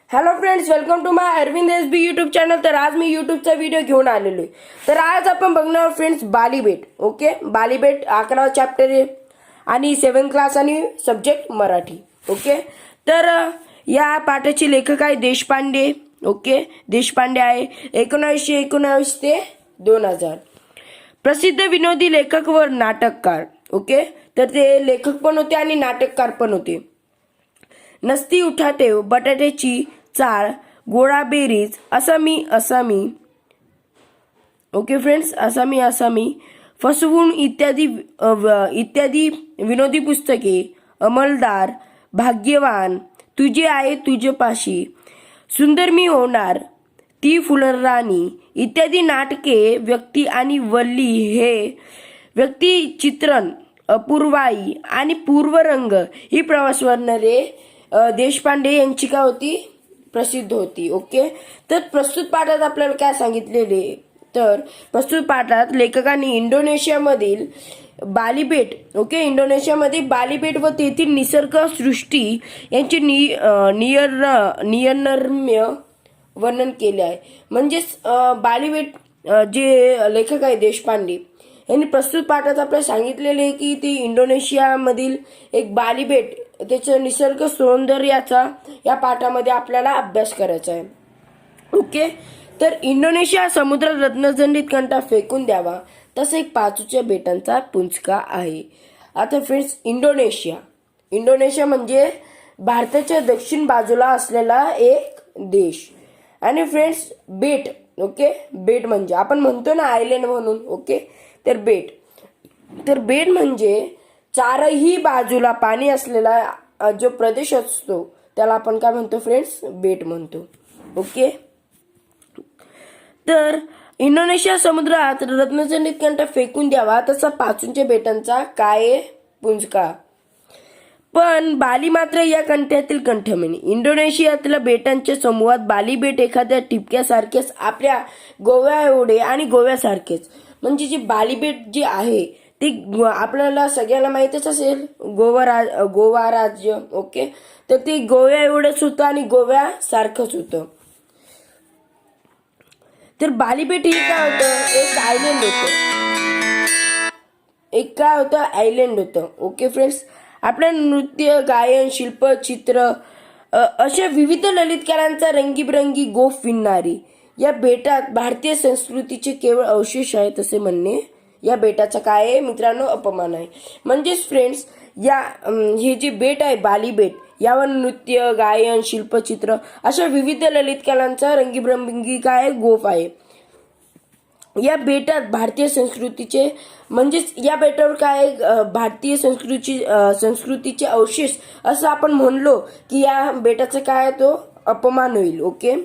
Hello friends, welcome to my Arvind S B YouTube channel. तर आज मी यूट्यूबचा video घेऊन आलेलो आहे. तर आज आपण बघणार फ्रेंड्स बालीबेट. ओके, बालीबेट 11 चॅप्टर आहे आणि 7th क्लास आणि सब्जेक्ट मराठी. ओके, तर या पाठाचे लेखक आहे देशपांडे. ओके, देशपांडे आहे 1919 ते 2000. प्रसिद्ध विनोदी लेखक व नाटककार. ओके, तर ते लेखक पण होते आणि नाटककार पण होते. नसती उठाठेव, बटाट्याची चाळ, गोळा बेरीज, असामी. ओके फ्रेंड्स, असामी फसवून इत्यादी विनोदी पुस्तके, अंमलदार, भाग्यवान, तुझे आहे तुझे पाशी, सुंदर मी होणार, ती फुलराणी इत्यादी नाटके, व्यक्ती आणि वल्ली हे व्यक्तिचित्रण, अपूर्वाई आणि पूर्वरंग ही प्रवास वर्णने देशपांडे यांची काय होती, प्रसिद्ध होती. ओके, तर प्रस्तुत पाठात आपल्याला काय सांगितलेले, तर प्रस्तुत पाठात लेखकांनी इंडोनेशियामधील बालीबेट, ओके, इंडोनेशियामध्ये बालीबेट व तेथील निसर्ग सृष्टी यांचे नियनरम्य वर्णन केले आहे. म्हणजेच बालीबेट जे लेखक आहे देशपांडे यांनी प्रस्तुत पाठात आपल्याला सांगितलेले आहे की ती इंडोनेशियामधील एक बालीबेट, त्याचं निसर्ग सौंदर्याचा या पाठामध्ये आपल्याला अभ्यास करायचा आहे. ओके, तर इंडोनेशिया समुद्र रत्नजंडीत कंठा फेकून द्यावा तसं एक पाचूच्या बेटांचा पुंजका आहे. आता फ्रेंड्स, इंडोनेशिया म्हणजे भारताच्या दक्षिण बाजूला असलेला एक देश. आणि फ्रेंड्स बेट, ओके, बेट म्हणजे आपण म्हणतो ना आयलंड म्हणून. ओके, तर बेट म्हणजे चारही बाजूला पाणी असलेला जो प्रदेश असतो त्याला आपण काय म्हणतो फ्रेंड्स, बेट म्हणतो. ओके, तर इंडोनेशिया समुद्रात रत्नजंडीत कंठा फेकून द्यावा तसा पाचूंच्या बेटांचा काय पुंजका. पण बाली मात्र या कंठ्यातील कंठमणी. इंडोनेशियातल्या बेटांच्या समूहात बाली बेट एखाद्या टिपक्यासारखेच, आपल्या गोव्या एवढे आणि गोव्यासारखेच. म्हणजे जे बाली बेट जे आहे ते आपल्याला सगळ्यांना माहितच असेल, गोवा राज्य. ओके, तर ते गोव्या एवढंच होतं आणि गोव्यासारखंच होतं. तर बालीबेट हे काय होतं, आयलंड होतं. ओके फ्रेंड्स, आपल्या नृत्य, गायन, शिल्प, चित्र अशा विविध ललित कलांचा रंगीबिरंगी गोफ विणणारी या बेटात भारतीय संस्कृतीचे केवळ अवशेष आहेत असे म्हणणे या बेटाचा काय आहे मित्रांनो, अपमान आहे. म्हणजेच फ्रेंड्स हे जे बेट आहे बाली बेट, यावर नृत्य, गायन, शिल्पचित्र अशा विविध ललित कलांचा रंगीबिरंगी काय गोफ आहे. या बेटात भारतीय संस्कृतीचे, म्हणजेच या बेटावर काय भारतीय संस्कृतीचे अवशेष असं आपण म्हणलो की या बेटाचा काय तो अपमान होईल. ओके,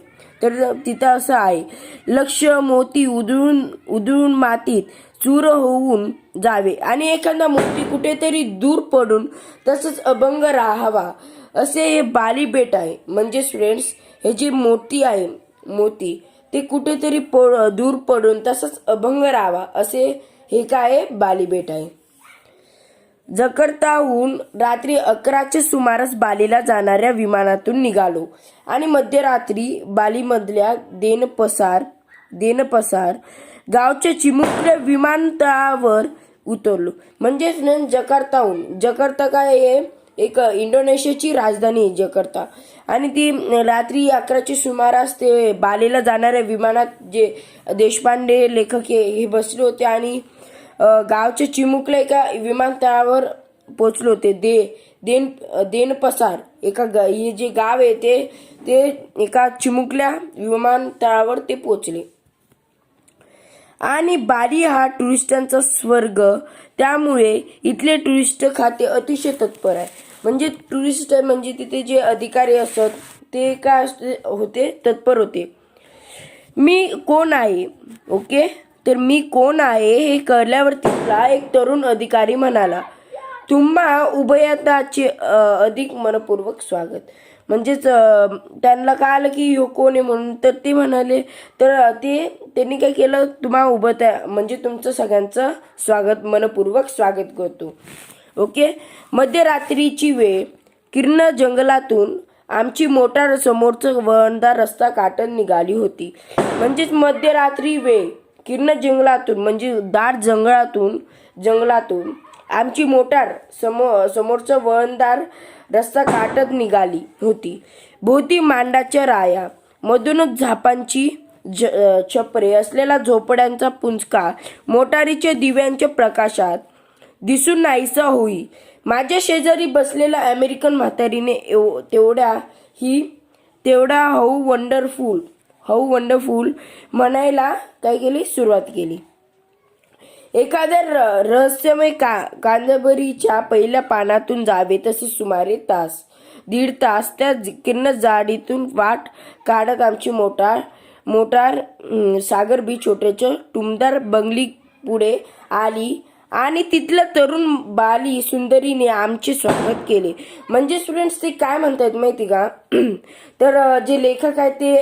तर तिथं असं आहे, लक्ष मोती उधळून मातीत चूर होऊन जावे आणि एखादा मोती कुठेतरी दूर पडून तसंच अभंग राहावा असे हे बाली बेट आहे. म्हणजेच फ्रेंड्स हे जे मोती ते कुठेतरी दूर पडून तसंच अभंग राहावा असे हे काय बाली बेट आहे. जकार्ताहून रात्री 11च्या सुमारास बालीला जाणाऱ्या विमानातून निघालो आणि मध्यरात्री बालीमधल्या देनपसार गावच्या चिमुकल्या विमानतळावर उतरलो. म्हणजेच जकार्ता काय आहे, एक इंडोनेशियाची राजधानी आहे जकार्ता. आणि ती रात्री 11च्या सुमारास ते बालीला जाणाऱ्या विमानात जे देशपांडे लेखक हे बसले होते आणि गावच्या चिमुकल्या एका विमानतळावर पोचले होते. देनपसार हे जे गाव आहे ते एका चिमुकल्या विमानतळावर ते पोचले. आणि बाली हा टुरिस्टांचा स्वर्ग, त्यामुळे इथले टुरिस्ट खाते अतिशय तत्पर आहे. म्हणजे टुरिस्ट म्हणजे तिथे जे अधिकारी असतात ते काय होते, तत्पर होते. मी कोण आहे, ओके, तर मी कोण आहे हे कळल्यावर तिथला एक तरुण अधिकारी म्हणाला, तुम्हा उभयताचे अधिक मनपूर्वक स्वागत. म्हणजेच त्यांना काय आलं की ह्यो कोण आहे म्हणून, तर ते म्हणाले, तर त्यांनी काय केलं, तुम्हा उभयता म्हणजे तुमचं सगळ्यांचं मनपूर्वक स्वागत करतो. ओके, मध्यरात्रीची वेळ, किरण जंगलातून आमची मोटार समोरचं वळणदार रस्ता काटत निघाली होती. म्हणजेच मध्यरात्री वेळ किरण जंगलातून म्हणजे दाट जंगलातून आमची मोटार समोरचं वळणदार रस्ता काटत निघाली होती. भोवती मांडाच्या राया, मधूनच झापांची छपरे असलेला झोपड्यांचा पुंजका मोटारीच्या दिव्यांच्या प्रकाशात दिसून नाहीसा होई. माझ्या शेजारी बसलेल्या अमेरिकन म्हातारीने तेवढा हाऊ वंडरफुल म्हणायला काय केली सुरुवात केली. एखाद्या रहस्यमय कादंबरीच्या पहिल्या पानातून जावे तसे सुमारे दीड तास त्या किरण जाडीतून वाट काढत आमची मोटार सागर बीच छोट्याच्या टुमदार बंगली पुढे आली आणि तिथल्या तरुण बाली सुंदरीने आमचे स्वागत केले. म्हणजे स्टुडंट्स ते काय म्हणतात माहिती का, तर जे लेखक आहेत ते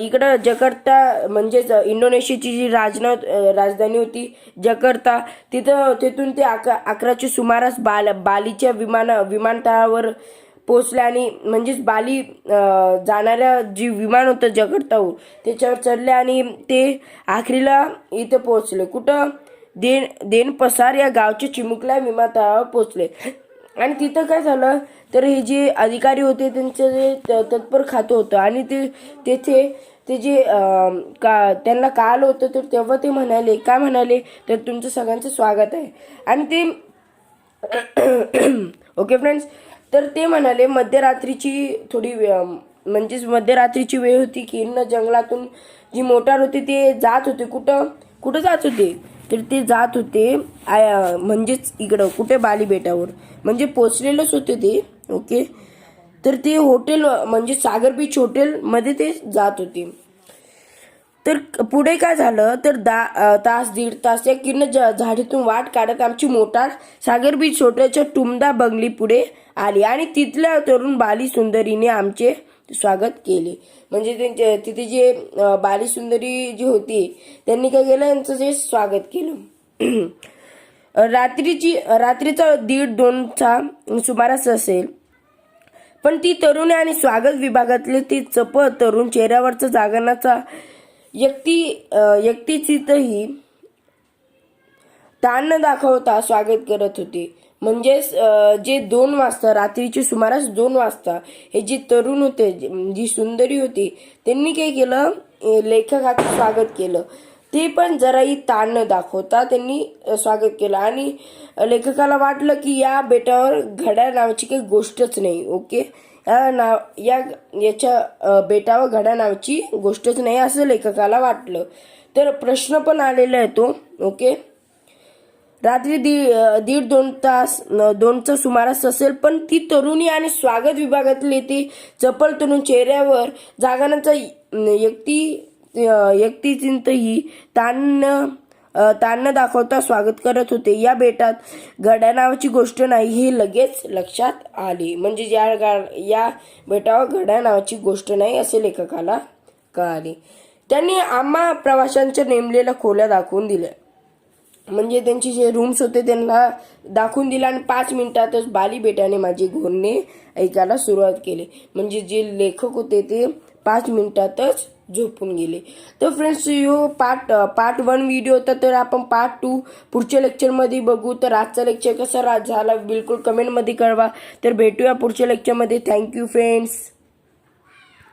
इकडं जकार्ता म्हणजेच इंडोनेशियाची जी राजधानी होती जकार्ता, तिथून ते 11च्या सुमारास बालीच्या विमानतळावर पोचले आणि म्हणजेच बाली जाणाऱ्या जी विमान होतं जकार्ताहून त्याच्यावर चढले आणि ते आखरीला इथं पोहोचले. कुठं देनपसार या गावच्या चिमुकल्या विमानतळावर पोहोचले. आणि तिथं काय झालं तर हे जे अधिकारी होते त्यांचं जे तत्पर खातं होतं आणि तेथे ते जे त्यांना कळलं होतं तर तेव्हा ते काय म्हणाले तर तुमचं सगळ्यांचं स्वागत आहे. आणि ते ओके फ्रेंड्स, तर ते म्हणाले मध्यरात्रीची म्हणजेच मध्यरात्रीची वेळ होती. किरण जंगलातून जी मोटार होती ते जात होते. कुठं जात होते तर ते जात होते म्हणजेच इकडं कुठे बाली बेटावर म्हणजे पोचलेलंच होते ते. ओके, तर ते हॉटेल म्हणजे सागर बीच हॉटेलमध्ये ते जात होते. तर पुढे काय झालं तर दीड तास या किरण झाडीतून वाट काढत आमची मोटार सागर बीच हॉटेलच्या टुमदा बंगली पुढे आली आणि तिथल्या तरुण बाली सुंदरीने आमचे स्वागत केले. म्हणजे तिथे जे बाली सुंदरी जी होती त्यांनी काय केलं, यांचं जे स्वागत केलं. रात्रीचा 1:30-2चा सुमारास असेल, पण ती तरुणी आणि स्वागत विभागातले ती चपळ तरुण चेहऱ्यावरचा जागरणाचा व्यक्तिचित्रही ताण न दाखवता स्वागत करत होते. म्हणजेच जे 2 वाजता रात्रीचे सुमारास 2 वाजता हे जे तरुण होते, जी सुंदरी होती, त्यांनी काय केलं लेखकाचं स्वागत केलं. ते पण जराही ताण न दाखवता त्यांनी स्वागत केलं आणि लेखकाला वाटलं की या बेटावर घड्याळ नावाची काही गोष्टच नाही. ओके, याच्या बेटावर घड्याळ नावाची गोष्टच नाही असं लेखकाला वाटलं. तर प्रश्न पण आलेला आहे तो. ओके, रात्री 1:30-2चा सुमारास असेल, पण ती तरुणी आणि स्वागत विभागातले ते चपल तरुण चेहऱ्यावर जागरणाचा व्यक्तिचिंतही ताण न दाखवता स्वागत करत होते. या बेटात घड्याळ नावाची गोष्ट नाही हे लगेच लक्षात आले. म्हणजे या बेटावर घड्याळ नावाची गोष्ट नाही असे लेखकाला कळाले. त्यांनी आम्हा प्रवाशांच्या नेमलेल्या खोल्या दाखवून दिल्या. म्हणजे त्यांचे जे रूम्स होते त्यांना दाखवून दिला आणि 5 मिनिटातच बाली बेटाने माझे घोरणे ऐकायला सुरुवात केली. म्हणजे जे लेखक होते ते 5 मिनिटातच झोपून गेले. तर फ्रेंड्स, पार्ट 1 व्हिडिओ होता. तर आपण पार्ट 2 पुढच्या लेक्चरमध्ये बघू. तर आजचा लेक्चर कसा झाला बिलकुल कमेंटमध्ये कळवा. तर भेटूया पुढच्या लेक्चरमध्ये. Thank you friends.